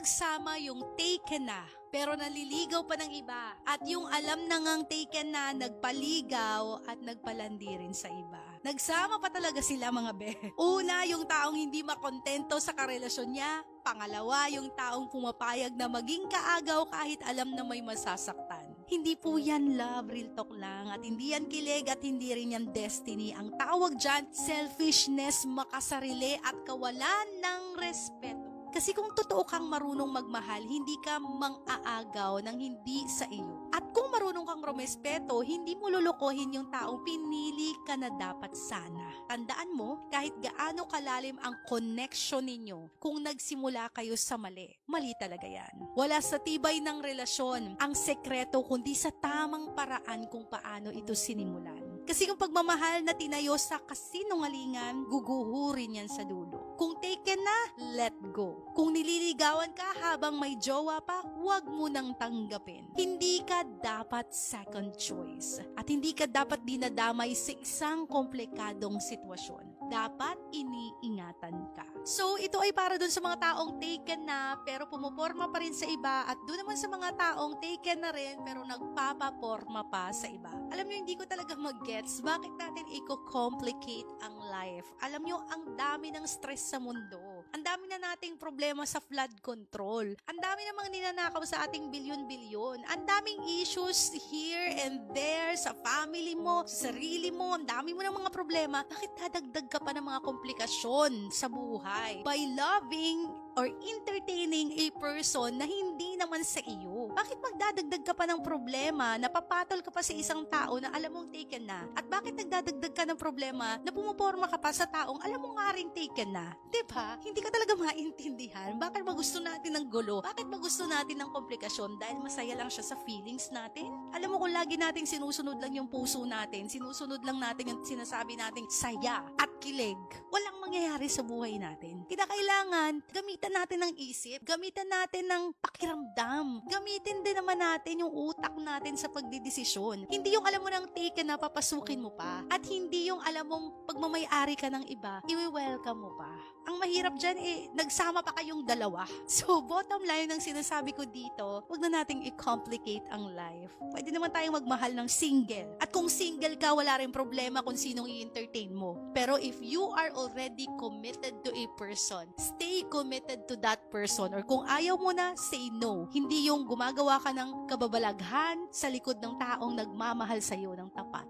nagsama yung taken na, pero naliligaw pa ng iba. At yung alam na ngang taken na, nagpaligaw at nagpalandi rin sa iba. Nagsama pa talaga sila mga be. Una, yung taong hindi makontento sa karelasyon niya. Pangalawa, yung taong pumapayag na maging kaagaw kahit alam na may masasaktan. Hindi po yan love, real talk lang. At hindi yan kilig at hindi rin yan destiny. Ang tawag dyan, selfishness, makasarili at kawalan ng respeto. Kasi kung totoo kang marunong magmahal, hindi ka mang-aagaw ng hindi sa iyo. At kung marunong kang rumespeto, hindi mo lulukohin yung taong pinili ka na dapat sana. Tandaan mo, kahit gaano kalalim ang connection ninyo, kung nagsimula kayo sa mali, mali talaga yan. Wala sa tibay ng relasyon ang sekreto kundi sa tamang paraan kung paano ito sinimulan. Kasi kung pagmamahal na tinayo sa kasinungalingan, guguhurin yan sa dulo. Kung taken na, let go. Kung nililigawan ka habang may jowa pa, huwag mo nang tanggapin. Hindi ka dapat second choice. At hindi ka dapat dinadamay sa isang komplikadong sitwasyon. Dapat iniingatan ka. So, ito ay para dun sa mga taong taken na pero pumuporma pa rin sa iba at dun naman sa mga taong taken na rin pero nagpapaporma pa sa iba. Alam nyo, hindi ko talaga mag-gets bakit natin i-complicate ang life. Alam nyo, ang dami ng stress sa mundo. Ang dami na nating problema sa flood control. Ang dami namang ninanakaw sa ating bilyon-bilyon. Ang daming issues here and there sa family mo, sa sarili mo. Ang dami mo ng mga problema. Bakit dadagdag ka pa ng mga komplikasyon sa buhay? By loving or entertaining a person na hindi naman sa iyo. Bakit magdadagdag ka pa ng problema, napapatol ka pa sa isang tao na alam mong taken na? At bakit nagdadagdag ka ng problema na pumuporma ka pa sa taong alam mo nga rin taken na? Diba? Hindi ka talaga maintindihan. Bakit ba gusto natin ng gulo? Bakit ba gusto natin ng komplikasyon? Dahil masaya lang siya sa feelings natin? Alam mo kung lagi nating sinusunod lang yung puso natin, sinusunod lang natin yung sinasabi nating saya at kilig, walang mangyayari sa buhay natin. Kailangan gamitan natin ng isip, gamitan natin ng pakiramdam, gamitin din naman natin yung utak natin sa pagdidesisyon. Hindi yung alam mo nang taken na papasukin mo pa, at hindi yung alam mong pagmamay-ari ka ng iba, i-welcome mo pa. Ang mahirap dyan nagsama pa kayong dalawa. So, bottom line ng sinasabi ko dito, wag na nating i-complicate ang life. Pwede naman tayong magmahal ng single. At kung single ka, wala rin problema kung sinong i-entertain mo. Pero if you are already committed to a person, stay committed to that person. Or kung ayaw mo na, say no. Hindi yung gumagawa ka ng kababalaghan sa likod ng taong nagmamahal sa'yo ng tapat.